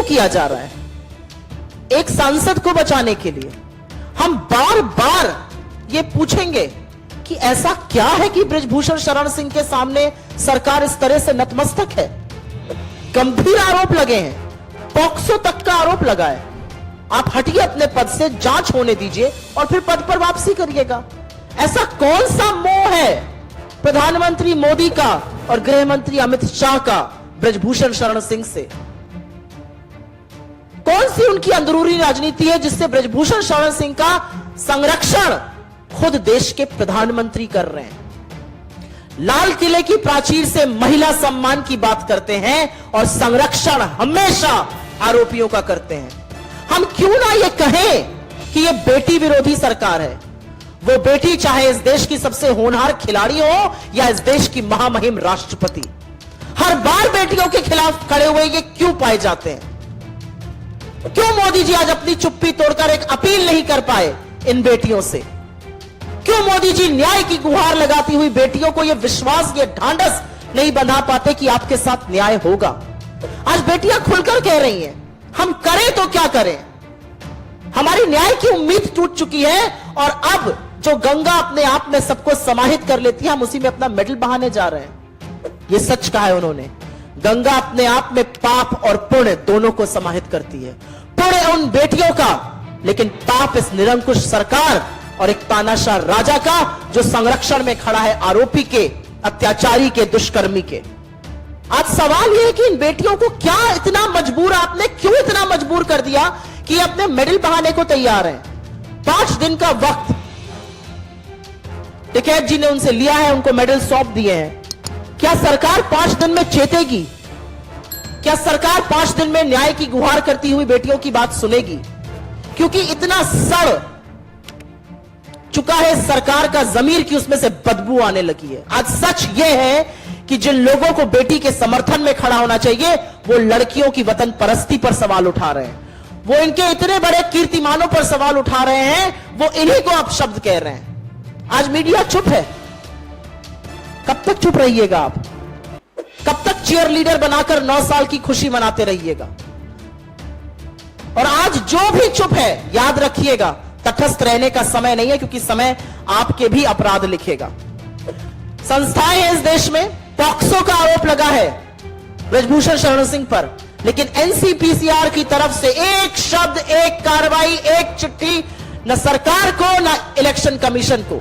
किया जा रहा है? एक सांसद को बचाने के लिए। हम बार बार ये पूछेंगे कि ऐसा क्या है कि बृजभूषण शरण सिंह के सामने सरकार इस तरह से नतमस्तक है? गंभीर आरोप लगे हैं, पॉक्सो तक का आरोप लगा है। आप हटिए अपने पद से, जांच होने दीजिए और फिर पद पर वापसी करिएगा। ऐसा कौन सा मोह है प्रधानमंत्री मोदी का और गृह मंत्री अमित शाह का बृजभूषण शरण सिंह से? कौन सी उनकी अंदरूनी राजनीति है जिससे बृजभूषण शरण सिंह का संरक्षण खुद देश के प्रधानमंत्री कर रहे हैं? लाल किले की प्राचीर से महिला सम्मान की बात करते हैं और संरक्षण हमेशा आरोपियों का करते हैं। हम क्यों ना ये कहें कि ये बेटी विरोधी सरकार है? वो बेटी चाहे इस देश की सबसे होनहार खिलाड़ी हो या इस देश की महामहिम राष्ट्रपति, हर बार बेटियों के खिलाफ खड़े हुए ये क्यों पाए जाते हैं? क्यों मोदी जी आज अपनी चुप्पी तोड़कर एक अपील नहीं कर पाए इन बेटियों से? क्यों मोदी जी न्याय की गुहार लगाती हुई बेटियों को यह विश्वास, यह ढांढस नहीं बंधा पाते कि आपके साथ न्याय होगा? आज बेटियां खुलकर कह रही हैं, हम करें तो क्या करें? हमारी न्याय की उम्मीद टूट चुकी है और अब जो गंगा अपने आप में सबको समाहित कर लेती है, हम उसी में अपना मेडल बहाने जा रहे हैं। यह सच कहा है उन्होंने। गंगा अपने आप में पाप और पुण्य दोनों को समाहित करती है। पुण्य उन बेटियों का, लेकिन पाप इस निरंकुश सरकार और एक तानाशाह राजा का जो संरक्षण में खड़ा है आरोपी के, अत्याचारी के, दुष्कर्मी के। आज सवाल यह है कि इन बेटियों को क्या इतना मजबूर, आपने क्यों इतना मजबूर कर दिया कि अपने मेडल बहाने को तैयार हैं? 5 दिन का वक्त टिकैत जी ने उनसे लिया है, उनको मेडल सौंप दिए हैं। क्या सरकार 5 दिन में चेतेगी? क्या सरकार 5 दिन में न्याय की गुहार करती हुई बेटियों की बात सुनेगी? क्योंकि इतना सड़ चुका है सरकार का जमीर कि उसमें से बदबू आने लगी है। आज सच यह है कि जिन लोगों को बेटी के समर्थन में खड़ा होना चाहिए, वो लड़कियों की वतन परस्ती पर सवाल उठा रहे हैं। वो इनके इतने बड़े कीर्तिमानों पर सवाल उठा रहे हैं, वो इन्हीं को आप शब्द कह रहे हैं। आज मीडिया चुप है। कब तक चुप रहिएगा आप? कब तक चीयर लीडर बनाकर 9 साल की खुशी मनाते रहिएगा? और आज जो भी चुप है, याद रखिएगा, तटस्थ रहने का समय नहीं है, क्योंकि समय आपके भी अपराध लिखेगा। संस्थाएं हैं इस देश में, पॉक्सो का आरोप लगा है बृजभूषण शरण सिंह पर, लेकिन एनसीपीसीआर की तरफ से एक शब्द, एक कार्रवाई, एक चिट्ठी न सरकार को न इलेक्शन कमीशन को।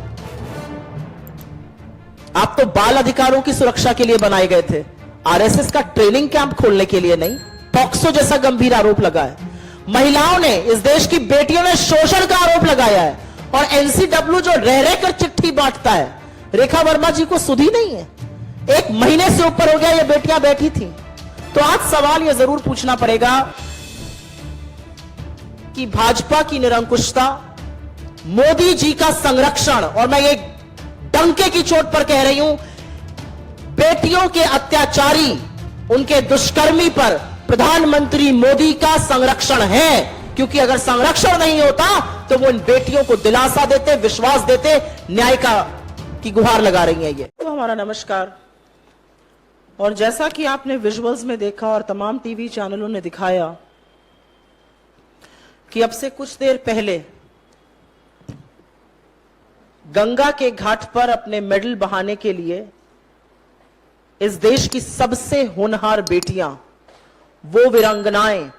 आप तो बाल अधिकारों की सुरक्षा के लिए बनाए गए थे, आरएसएस का ट्रेनिंग कैंप खोलने के लिए नहीं। पॉक्सो जैसा गंभीर आरोप लगा है। महिलाओं ने, इस देश की बेटियों ने शोषण का आरोप लगाया है। और एनसीडब्ल्यू जो रह रहकर चिट्ठी बांटता है, रेखा वर्मा जी को सुधी नहीं है। 1 महीने से ऊपर हो गया ये बेटियां बैठी थी। तो आज सवाल यह जरूर पूछना पड़ेगा कि भाजपा की निरंकुशता, मोदी जी का संरक्षण, और मैं ये डंके की चोट पर कह रही हूं, बेटियों के अत्याचारी, उनके दुष्कर्मी पर प्रधानमंत्री मोदी का संरक्षण है। क्योंकि अगर संरक्षण नहीं होता तो वो इन बेटियों को दिलासा देते, विश्वास देते, न्याय की गुहार लगा रही है ये। तो हमारा नमस्कार। और जैसा कि आपने विजुअल्स में देखा और तमाम टीवी चैनलों ने दिखाया कि अब से कुछ देर पहले गंगा के घाट पर अपने मेडल बहाने के लिए इस देश की सबसे होनहार बेटियां, वो वीरांगनाएं,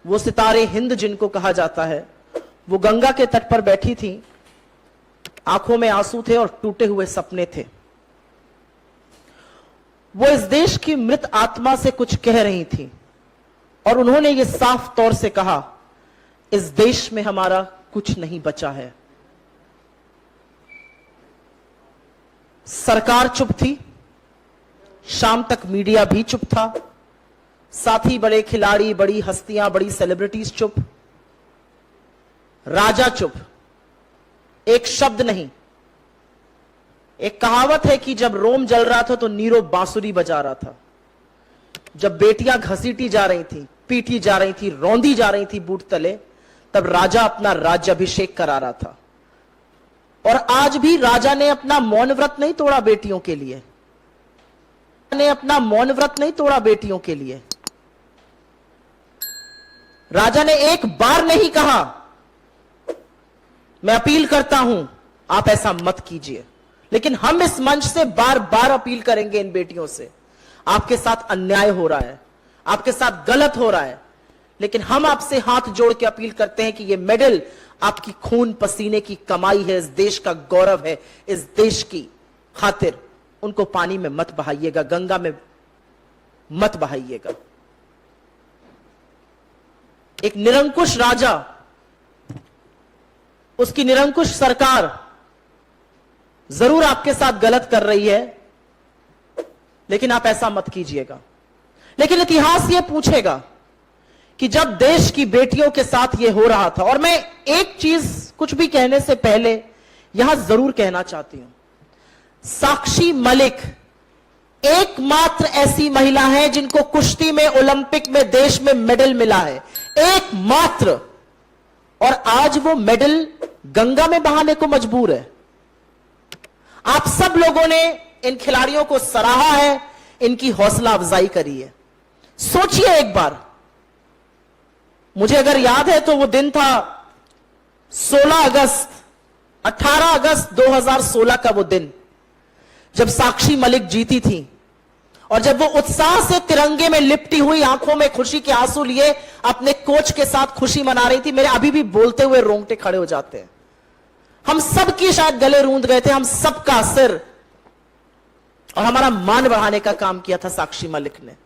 वो सितारे हिंद जिनको कहा जाता है, वो गंगा के तट पर बैठी थी। आंखों में आंसू थे और टूटे हुए सपने थे। वो इस देश की मृत आत्मा से कुछ कह रही थी और उन्होंने ये साफ तौर से कहा, इस देश में हमारा कुछ नहीं बचा है। सरकार चुप थी, शाम तक मीडिया भी चुप था, साथ ही बड़े खिलाड़ी, बड़ी हस्तियां, बड़ी सेलिब्रिटीज चुप, राजा चुप, एक शब्द नहीं। एक कहावत है कि जब रोम जल रहा था तो नीरो बांसुरी बजा रहा था। जब बेटियां घसीटी जा रही थी, पीटी जा रही थी, रौंदी जा रही थी बूट तले, तब राजा अपना राज्याभिषेक करा रहा था। और आज भी राजा ने अपना मौन व्रत नहीं तोड़ा बेटियों के लिए, ने अपना मौन व्रत नहीं तोड़ा बेटियों के लिए। राजा ने एक बार नहीं कहा, मैं अपील करता हूं आप ऐसा मत कीजिए। लेकिन हम इस मंच से बार बार अपील करेंगे इन बेटियों से, आपके साथ अन्याय हो रहा है, आपके साथ गलत हो रहा है, लेकिन हम आपसे हाथ जोड़ के अपील करते हैं कि यह मेडल आपकी खून पसीने की कमाई है, इस देश का गौरव है, इस देश की खातिर उनको पानी में मत बहाइएगा, गंगा में मत बहाइएगा। एक निरंकुश राजा, उसकी निरंकुश सरकार जरूर आपके साथ गलत कर रही है, लेकिन आप ऐसा मत कीजिएगा। लेकिन इतिहास यह पूछेगा कि जब देश की बेटियों के साथ यह हो रहा था, और मैं एक चीज कुछ भी कहने से पहले यहां जरूर कहना चाहती हूं, साक्षी मलिक एकमात्र ऐसी महिला है जिनको कुश्ती में, ओलंपिक में, देश में मेडल मिला है, एकमात्र। और आज वो मेडल गंगा में बहाने को मजबूर है। आप सब लोगों ने इन खिलाड़ियों को सराहा है, इनकी हौसला अफजाई करी है। सोचिए एक बार, मुझे अगर याद है तो वो दिन था 18 अगस्त 2016 का वो दिन, जब साक्षी मलिक जीती थी और जब वो उत्साह से तिरंगे में लिपटी हुई, आंखों में खुशी के आंसू लिए अपने कोच के साथ खुशी मना रही थी। मेरे अभी भी बोलते हुए रोंगटे खड़े हो जाते हैं। हम सबकी शायद गले रूंध गए थे, हम सबका सिर और हमारा मान बढ़ाने का काम किया था साक्षी मलिक ने।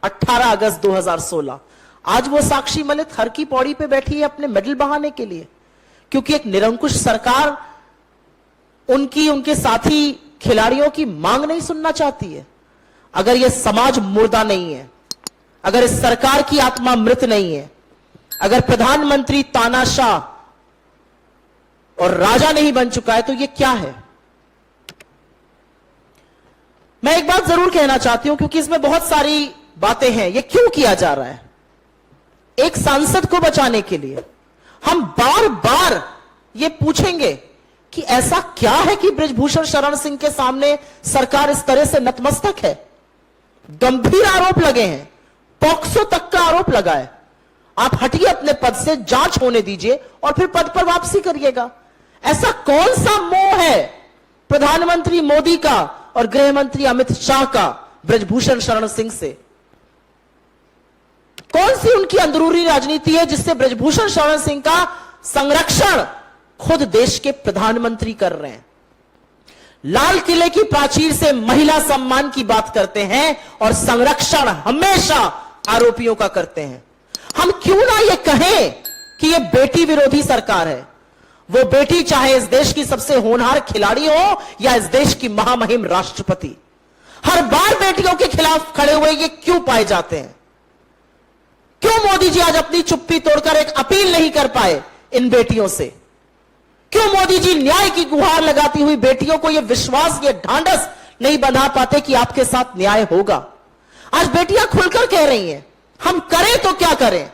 18 अगस्त 2016। आज वो साक्षी मलिक हर की पौड़ी पे बैठी है अपने मेडल बहाने के लिए, क्योंकि एक निरंकुश सरकार उनके साथी खिलाड़ियों की मांग नहीं सुनना चाहती है। अगर यह समाज मुर्दा नहीं है, अगर इस सरकार की आत्मा मृत नहीं है, अगर प्रधानमंत्री तानाशाह और राजा नहीं बन चुका है, तो यह क्या है? मैं एक बात जरूर कहना चाहती हूं, क्योंकि इसमें बहुत सारी बातें हैं। यह क्यों किया जा रहा है? एक सांसद को बचाने के लिए। हम बार बार यह पूछेंगे कि ऐसा क्या है कि बृजभूषण शरण सिंह के सामने सरकार इस तरह से नतमस्तक है। गंभीर आरोप लगे हैं, पॉक्सो तक का आरोप लगा है। आप हटिए अपने पद से, जांच होने दीजिए और फिर पद पर वापसी करिएगा। ऐसा कौन सा मोह है प्रधानमंत्री मोदी का और गृह मंत्री अमित शाह का बृजभूषण शरण सिंह से? कौन सी उनकी अंदरूनी राजनीति है जिससे बृजभूषण शरण सिंह का संरक्षण खुद देश के प्रधानमंत्री कर रहे हैं? लाल किले की प्राचीर से महिला सम्मान की बात करते हैं और संरक्षण हमेशा आरोपियों का करते हैं। हम क्यों ना यह कहें कि यह बेटी विरोधी सरकार है। वो बेटी चाहे इस देश की सबसे होनहार खिलाड़ी हो या इस देश की महामहिम राष्ट्रपति, हर बार बेटियों के खिलाफ खड़े हुए ये क्यों पाए जाते हैं? क्यों मोदी जी आज अपनी चुप्पी तोड़कर एक अपील नहीं कर पाए इन बेटियों से? क्यों मोदी जी न्याय की गुहार लगाती हुई बेटियों को यह विश्वास, यह ढांढस नहीं बंधा पाते कि आपके साथ न्याय होगा? आज बेटियां खुलकर कह रही हैं, हम करें तो क्या करें,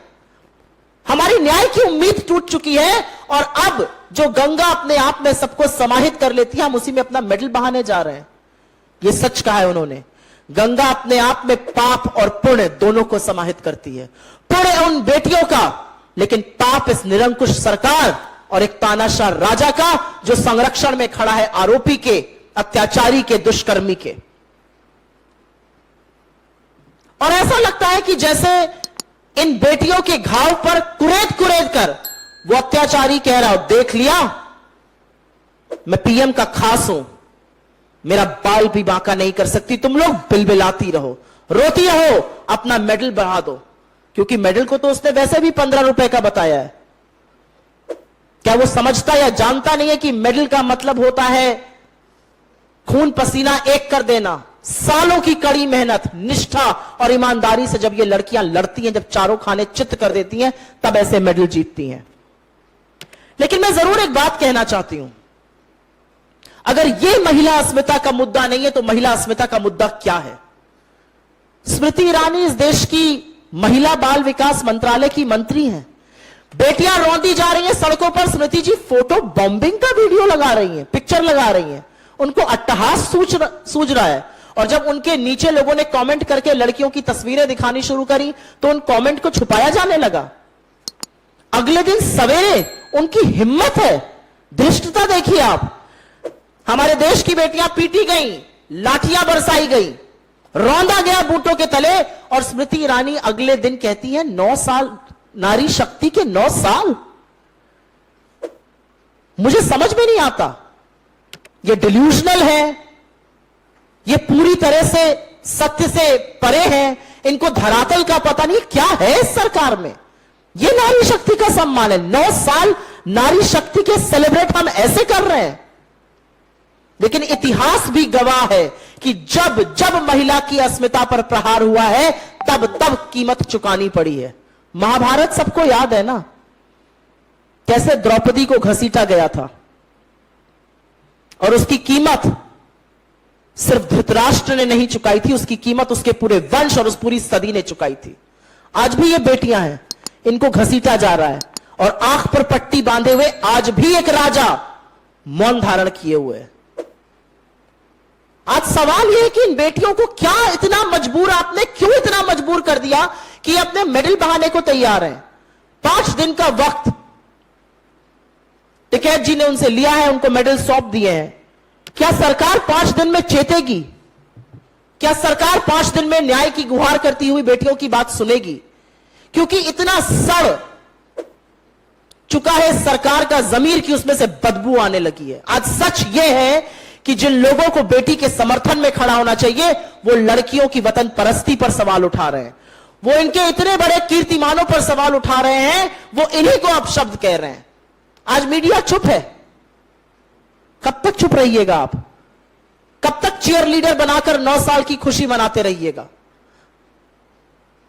हमारी न्याय की उम्मीद टूट चुकी है और अब जो गंगा अपने आप में सबको समाहित कर लेती है, हम उसी में अपना मेडल बहाने जा रहे हैं। यह सच कहा है उन्होंने। गंगा अपने आप में पाप और पुण्य दोनों को समाहित करती है। पुण्य उन बेटियों का, लेकिन पाप इस निरंकुश सरकार और एक तानाशाह राजा का जो संरक्षण में खड़ा है आरोपी के, अत्याचारी के, दुष्कर्मी के। और ऐसा लगता है कि जैसे इन बेटियों के घाव पर कुरेद कुरेद कर वो अत्याचारी कह रहा हो, देख लिया मैं पीएम का खास हूं, मेरा बाल भी बांका नहीं कर सकती, तुम लोग बिलबिलाती रहो, रोती रहो, अपना मेडल बढ़ा दो। क्योंकि मेडल को तो उसने वैसे भी 15 रुपए का बताया है। क्या वो समझता या जानता नहीं है कि मेडल का मतलब होता है खून पसीना एक कर देना, सालों की कड़ी मेहनत, निष्ठा और ईमानदारी से जब ये लड़कियां लड़ती हैं, जब चारों खाने चित्त कर देती हैं, तब ऐसे मेडल जीतती हैं। लेकिन मैं जरूर एक बात कहना चाहती हूं, अगर यह महिला अस्मिता का मुद्दा नहीं है तो महिला अस्मिता का मुद्दा क्या है? स्मृति ईरानी इस देश की महिला बाल विकास मंत्रालय की मंत्री हैं। बेटियां रौंदी जा रही हैं सड़कों पर, स्मृति जी फोटो बॉम्बिंग का वीडियो लगा रही हैं, पिक्चर लगा रही हैं। उनको अट्टहास सूझ रहा है। और जब उनके नीचे लोगों ने कमेंट करके लड़कियों की तस्वीरें दिखानी शुरू करी तो उन कमेंट को छुपाया जाने लगा। अगले दिन सवेरे उनकी हिम्मत है, धृष्टता देखिए आप। हमारे देश की बेटियां पीटी गई, लाठियां बरसाई गई, रौंदा गया बूटों के तले, और स्मृति ईरानी अगले दिन कहती है 9 साल, नारी शक्ति के 9 साल। मुझे समझ में नहीं आता, ये डिल्यूजनल है, ये पूरी तरह से सत्य से परे है, इनको धरातल का पता नहीं क्या है इस सरकार में। ये नारी शक्ति का सम्मान है? 9 साल नारी शक्ति के सेलिब्रेट हम ऐसे कर रहे हैं। लेकिन इतिहास भी गवाह है कि जब जब महिला की अस्मिता पर प्रहार हुआ है, तब तब कीमत चुकानी पड़ी है। महाभारत सबको याद है ना, कैसे द्रौपदी को घसीटा गया था, और उसकी कीमत सिर्फ धृतराष्ट्र ने नहीं चुकाई थी, उसकी कीमत उसके पूरे वंश और उस पूरी सदी ने चुकाई थी। आज भी ये बेटियां हैं, इनको घसीटा जा रहा है, और आंख पर पट्टी बांधे हुए आज भी एक राजा मौन धारण किए हुए है। आज सवाल यह है कि इन बेटियों को क्या इतना मजबूर, आपने क्यों इतना मजबूर कर दिया कि अपने मेडल बहाने को तैयार हैं? 5 दिन का वक्त टिकैत जी ने उनसे लिया है, उनको मेडल सौंप दिए हैं। क्या सरकार 5 दिन में चेतेगी? क्या सरकार 5 दिन में न्याय की गुहार करती हुई बेटियों की बात सुनेगी? क्योंकि इतना सड़ चुका है सरकार का जमीर की उसमें से बदबू आने लगी है। आज सच यह है कि जिन लोगों को बेटी के समर्थन में खड़ा होना चाहिए, वो लड़कियों की वतन परस्ती पर सवाल उठा रहे हैं, वो इनके इतने बड़े कीर्तिमानों पर सवाल उठा रहे हैं, वो इन्हीं को अपशब्द कह रहे हैं। आज मीडिया चुप है, कब तक चुप रहिएगा आप? कब तक चीयर लीडर बनाकर 9 साल की खुशी मनाते रहिएगा?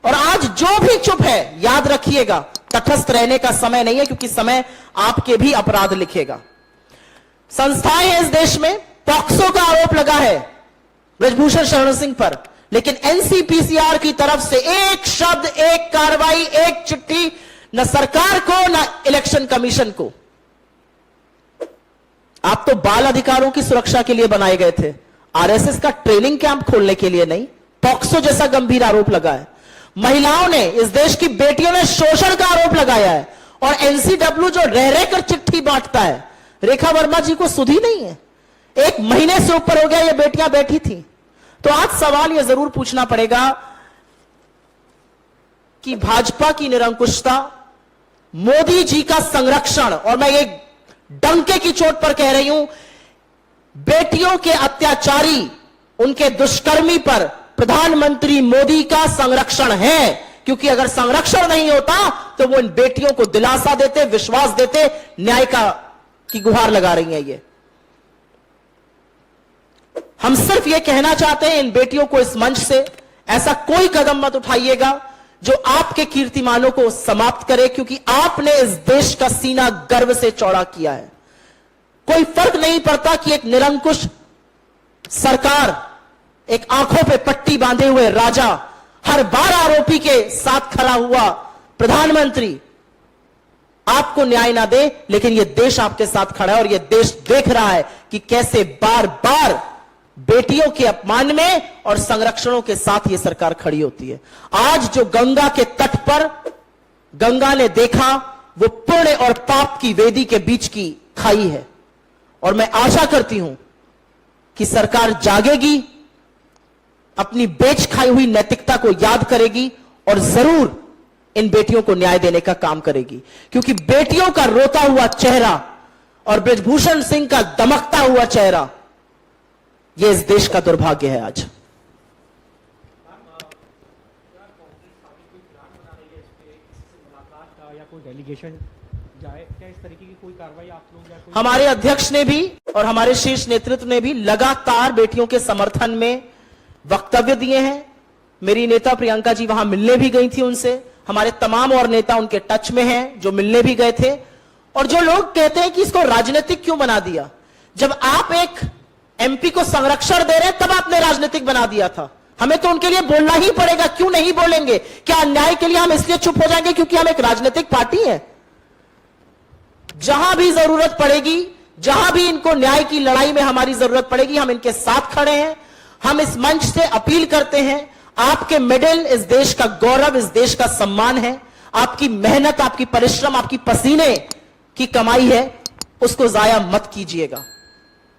और आज जो भी चुप है, याद रखिएगा, तटस्थ रहने का समय नहीं है, क्योंकि समय आपके भी अपराध लिखेगा। संस्थाएं हैं इस देश में, पॉक्सो का आरोप लगा है ब्रजभूषण शरण सिंह पर, लेकिन एनसीपीसीआर की तरफ से एक शब्द, एक कार्रवाई, एक चिट्ठी, न सरकार को न इलेक्शन कमीशन को। आप तो बाल अधिकारों की सुरक्षा के लिए बनाए गए थे, आरएसएस का ट्रेनिंग कैंप खोलने के लिए नहीं। पॉक्सो जैसा गंभीर आरोप लगा है। महिलाओं ने, इस देश की बेटियों ने शोषण का आरोप लगाया है, और एनसीडब्ल्यू जो रह रहकर चिट्ठी बांटता है, रेखा वर्मा जी को सुधी नहीं है। 1 महीने से ऊपर हो गया ये बेटियां बैठी थी। तो आज सवाल यह जरूर पूछना पड़ेगा कि भाजपा की निरंकुशता, मोदी जी का संरक्षण, और मैं ये डंके की चोट पर कह रही हूं, बेटियों के अत्याचारी, उनके दुष्कर्मी पर प्रधानमंत्री मोदी का संरक्षण है। क्योंकि अगर संरक्षण नहीं होता तो वो इन बेटियों को दिलासा देते, विश्वास देते, न्याय की गुहार लगा रही हैं ये। हम सिर्फ ये कहना चाहते हैं इन बेटियों को इस मंच से, ऐसा कोई कदम मत उठाइएगा जो आपके कीर्तिमानों को समाप्त करे, क्योंकि आपने इस देश का सीना गर्व से चौड़ा किया है। कोई फर्क नहीं पड़ता कि एक निरंकुश सरकार, एक आंखों पे पट्टी बांधे हुए राजा, हर बार आरोपी के साथ खड़ा हुआ प्रधानमंत्री आपको न्याय ना दे, लेकिन यह देश आपके साथ खड़ा है, और यह देश देख रहा है कि कैसे बार बार बेटियों के अपमान में और संरक्षणों के साथ यह सरकार खड़ी होती है। आज जो गंगा के तट पर गंगा ने देखा, वो पुण्य और पाप की वेदी के बीच की खाई है, और मैं आशा करती हूं कि सरकार जागेगी, अपनी बेच खाई हुई नैतिकता को याद करेगी, और जरूर इन बेटियों को न्याय देने का काम करेगी। क्योंकि बेटियों का रोता हुआ चेहरा और ब्रजभूषण सिंह का दमकता हुआ चेहरा, यह इस देश का दुर्भाग्य है। आज डेलीगेशन जाए, क्या इस तरीके की कोई कार्रवाई आप लोग या कोई? हमारे अध्यक्ष ने भी और हमारे शीर्ष नेतृत्व ने भी लगातार बेटियों के समर्थन में वक्तव्य दिए हैं। मेरी नेता प्रियंका जी वहां मिलने भी गई थी उनसे, हमारे तमाम और नेता उनके टच में हैं जो मिलने भी गए थे। और जो लोग कहते हैं कि इसको राजनीतिक क्यों बना दिया, जब आप एक एमपी को संरक्षण दे रहे तब आपने राजनीतिक बना दिया था। हमें तो उनके लिए बोलना ही पड़ेगा, क्यों नहीं बोलेंगे? क्या अन्याय के लिए हम इसलिए चुप हो जाएंगे क्योंकि हम एक राजनीतिक पार्टी है? जहां भी जरूरत पड़ेगी, जहां भी इनको न्याय की लड़ाई में हमारी जरूरत पड़ेगी, हम इनके साथ खड़े हैं। हम इस मंच से अपील करते हैं, आपके मेडल इस देश का गौरव, इस देश का सम्मान है। आपकी मेहनत, आपकी परिश्रम, आपकी पसीने की कमाई है, उसको जाया मत कीजिएगा।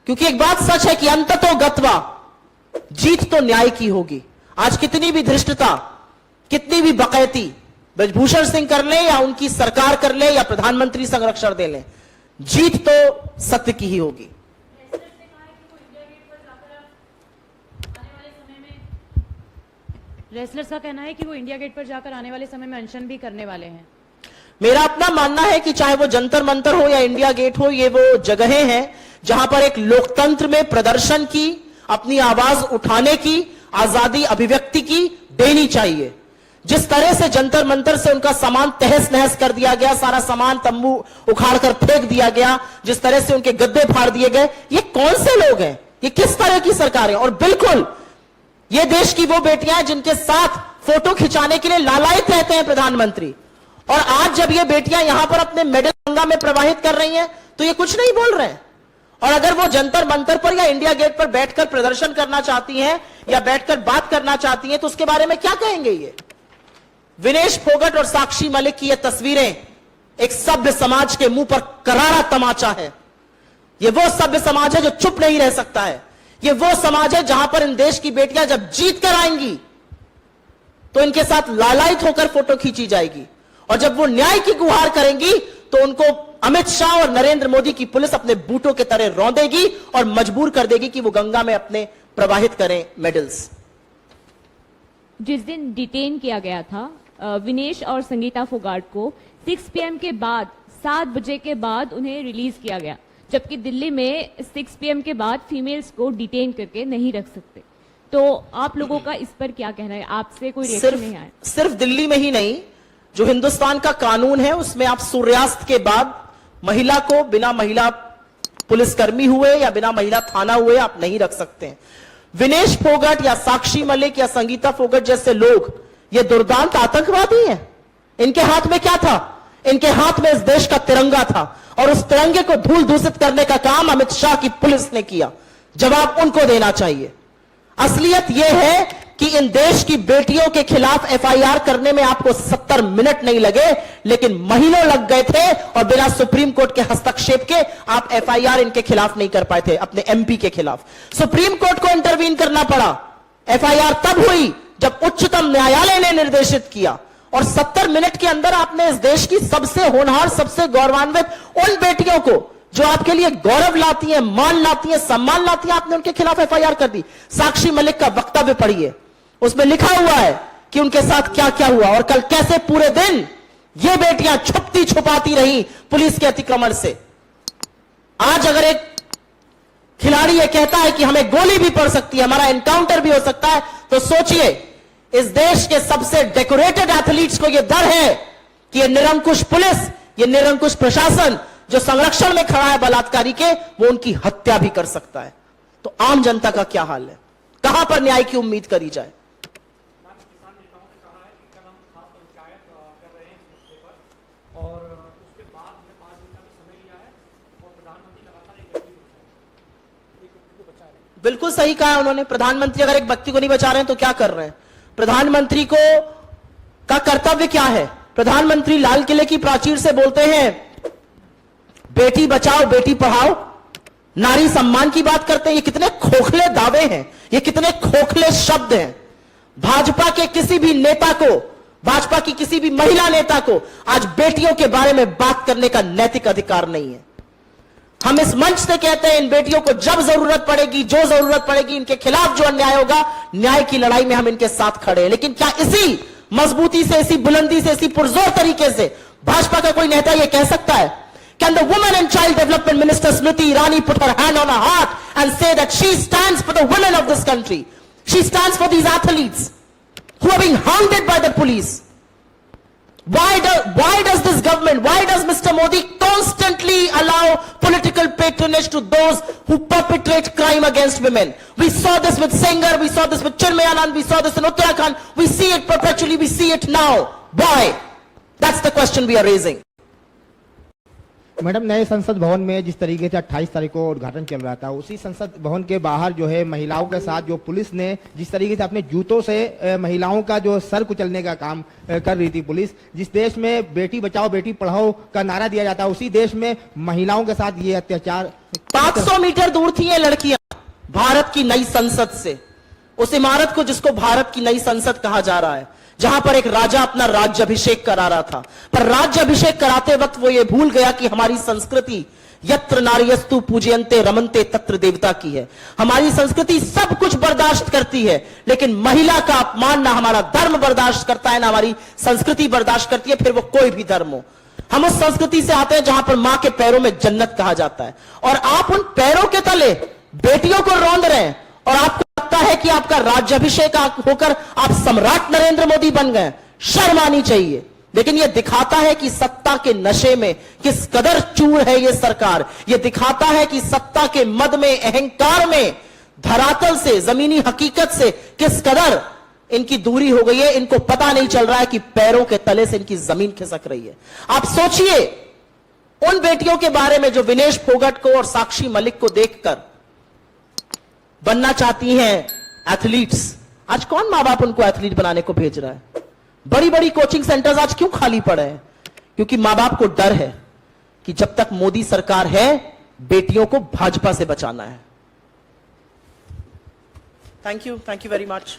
क्योंकि एक बात सच है कि अंततो गत्वा जीत तो न्याय की होगी। आज कितनी भी धृष्टता, कितनी भी बकैती ब्रजभूषण सिंह कर ले या उनकी सरकार कर ले या प्रधानमंत्री संरक्षण दे ले, जीत तो सत्य की ही होगी। रेसलर्स का कहना है कि वो इंडिया गेट पर जाकर आने वाले समय में अनशन भी करने वाले हैं। मेरा अपना मानना है कि चाहे वो जंतर मंतर हो या इंडिया गेट हो, ये वो जगहें हैं जहां पर एक लोकतंत्र में प्रदर्शन की, अपनी आवाज उठाने की, आजादी अभिव्यक्ति की देनी चाहिए। जिस तरह से जंतर मंतर से उनका सामान तहस नहस कर दिया गया, सारा सामान तंबू उखाड़कर फेंक दिया गया, जिस तरह से उनके गद्दे फाड़ दिए गए, ये कौन से लोग हैं? ये किस तरह की सरकार है? और बिल्कुल ये देश की वो बेटियां हैं जिनके साथ फोटो खिंचाने के लिए लालायित रहते हैं प्रधानमंत्री। और आज जब ये बेटियां यहां पर अपने मेडल गंगा में प्रवाहित कर रही हैं तो ये कुछ नहीं बोल रहे हैं। और अगर वो जंतर मंतर पर या इंडिया गेट पर बैठकर प्रदर्शन करना चाहती हैं या बैठकर बात करना चाहती हैं तो उसके बारे में क्या कहेंगे? ये विनेश फोगट और साक्षी मलिक की ये तस्वीरें एक सभ्य समाज के मुंह पर करारा तमाचा है। ये वो सभ्य समाज है जो चुप नहीं रह सकता है। ये वो समाज है जहां पर इन देश की बेटियां जब जीत कर आएंगी तो इनके साथ लालायित होकर फोटो खींची जाएगी, और जब वो न्याय की गुहार करेंगी तो उनको अमित शाह और नरेंद्र मोदी की पुलिस अपने बूटों के तरह रौंदेगी और मजबूर कर देगी कि वो गंगा में अपने प्रवाहित करें मेडल्स। जिस दिन डिटेन किया गया था विनेश और संगीता फोगाट को 6 PM के बाद 7 बजे के बाद उन्हें रिलीज किया गया, जबकि दिल्ली में 6 PM के बाद फीमेल्स को डिटेन करके नहीं रख सकते। तो आप लोगों का इस पर क्या कहना है? आपसे कोई रिएक्शन नहीं आया? सिर्फ दिल्ली में ही नहीं, जो हिंदुस्तान का कानून है उसमें आप सूर्यास्त के बाद महिला को बिना महिला पुलिसकर्मी हुए या बिना महिला थाना हुए आप नहीं रख सकते हैं। विनेश फोगट या साक्षी मलिक या संगीता फोगट जैसे लोग ये दुर्दांत आतंकवादी हैं। इनके हाथ में क्या था? इनके हाथ में इस देश का तिरंगा था, और उस तिरंगे को धूल दूषित करने का काम अमित शाह की पुलिस ने किया। जवाब उनको देना चाहिए। असलियत यह है कि इन देश की बेटियों के खिलाफ FIR करने में आपको 70 मिनट नहीं लगे, लेकिन महीनों लग गए थे, और बिना सुप्रीम कोर्ट के हस्तक्षेप के आप FIR इनके खिलाफ नहीं कर पाए थे, अपने MP के खिलाफ। सुप्रीम कोर्ट को इंटरवीन करना पड़ा। FIR तब हुई जब उच्चतम न्यायालय ने निर्देशित किया, और 70 मिनट के अंदर आपने इस देश की सबसे होनहार, सबसे गौरवान्वित उन बेटियों को जो आपके लिए गौरव लाती हैं, मान लाती हैं, सम्मान लाती हैं, आपने उनके खिलाफ FIR कर दी। साक्षी मलिक का वक्तव्य पढ़िए, उसमें लिखा हुआ है कि उनके साथ क्या क्या हुआ और कल कैसे पूरे दिन ये बेटियां छुपती छुपाती रही पुलिस के अतिक्रमण से। आज अगर एक खिलाड़ी ये कहता है कि हमें गोली भी पड़ सकती है, हमारा एनकाउंटर भी हो सकता है, तो सोचिए इस देश के सबसे डेकोरेटेड एथलीट्स को यह डर है कि ये निरंकुश पुलिस, ये निरंकुश प्रशासन जो संरक्षण में खड़ा है बलात्कारी के, वो उनकी हत्या भी कर सकता है। तो आम जनता का क्या हाल है? कहां पर न्याय की उम्मीद करी जाए? किसान नेताओं ने कहा है कि कल हम खास पंचायत कर रहे हैं इस मुद्दे पर, और उसके बाद हमने 5 दिन का समय लिया है, और प्रधानमंत्री लगातार एक व्यक्ति को बचा रहे हैं। बिल्कुल सही कहा उन्होंने। प्रधानमंत्री अगर एक व्यक्ति को नहीं बचा रहे हैं तो क्या कर रहे हैं? प्रधानमंत्री को का कर्तव्य क्या है? प्रधानमंत्री लाल किले की प्राचीर से बोलते हैं बेटी बचाओ बेटी पढ़ाओ, नारी सम्मान की बात करते हैं। ये कितने खोखले दावे हैं, ये कितने खोखले शब्द हैं। भाजपा के किसी भी नेता को, भाजपा की किसी भी महिला नेता को आज बेटियों के बारे में बात करने का नैतिक अधिकार नहीं है। हम इस मंच से कहते हैं इन बेटियों को जब जरूरत पड़ेगी, जो जरूरत पड़ेगी, इनके खिलाफ जो अन्याय होगा, न्याय की लड़ाई में हम इनके साथ खड़े हैं। लेकिन क्या इसी मजबूती से, इसी बुलंदी से, इसी पुरजोर तरीके से भाजपा का कोई नेता यह कह सकता है? Can the Women and Child Development Minister Smriti Irani put her hand on her heart and say that she stands for the women of this country? She stands for these athletes who are being hounded by the police. Why does this government, why does Mr. Modi constantly allow political patronage to those who perpetrate crime against women? We saw this with Sengar, we saw this with Chinmay Anand, we saw this in Uttarakhand, we see it perpetually, we see it now. Why? That's the question we are raising. Madam, नए संसद भवन में जिस तरीके से 28 तारीख को उद्घाटन चल रहा था, उसी संसद भवन के बाहर जो है महिलाओं के साथ जो पुलिस ने जिस तरीके से अपने जूतों से महिलाओं का जो सर कुचलने का काम कर रही थी पुलिस, जिस देश में बेटी बचाओ बेटी पढ़ाओ का नारा दिया जाता है, उसी देश में महिलाओं के साथ ये अत्याचार। 500 मीटर दूर थी ये लड़कियां भारत की नई संसद से, उस इमारत को जिसको भारत की नई संसद कहा जा रहा है, जहां पर एक राजा अपना राज्याभिषेक करा रहा था। पर राज्याभिषेक कराते वक्त वो ये भूल गया कि हमारी संस्कृति यत्र नार्यस्तु पूजयन्ते रमन्ते तत्र देवता की है। हमारी संस्कृति सब कुछ बर्दाश्त करती है, लेकिन महिला का अपमान ना हमारा धर्म बर्दाश्त करता है, ना हमारी संस्कृति बर्दाश्त करती है, फिर वो कोई भी धर्म हो। हम उस संस्कृति से आते हैं जहां पर मां के पैरों में जन्नत कहा जाता है, और आप उन पैरों के तले बेटियों को रौंद रहे हैं, और आपको लगता है कि आपका राज्याभिषेक होकर आप सम्राट नरेंद्र मोदी बन गए। शर्म आनी चाहिए। लेकिन यह दिखाता है कि सत्ता के नशे में किस कदर चूर है यह सरकार। यह दिखाता है कि सत्ता के मद में, अहंकार में, धरातल से, जमीनी हकीकत से किस कदर इनकी दूरी हो गई है। इनको पता नहीं चल रहा है कि पैरों के तले से इनकी जमीन खिसक रही है। आप सोचिए उन बेटियों के बारे में जो विनेश फोगाट को और साक्षी मलिक को देखकर बनना चाहती हैं एथलीट्स। आज कौन मां बाप उनको एथलीट बनाने को भेज रहा है? बड़ी बड़ी कोचिंग सेंटर्स आज क्यों खाली पड़े हैं? क्योंकि मां बाप को डर है कि जब तक मोदी सरकार है बेटियों को भाजपा से बचाना है। Thank you very much.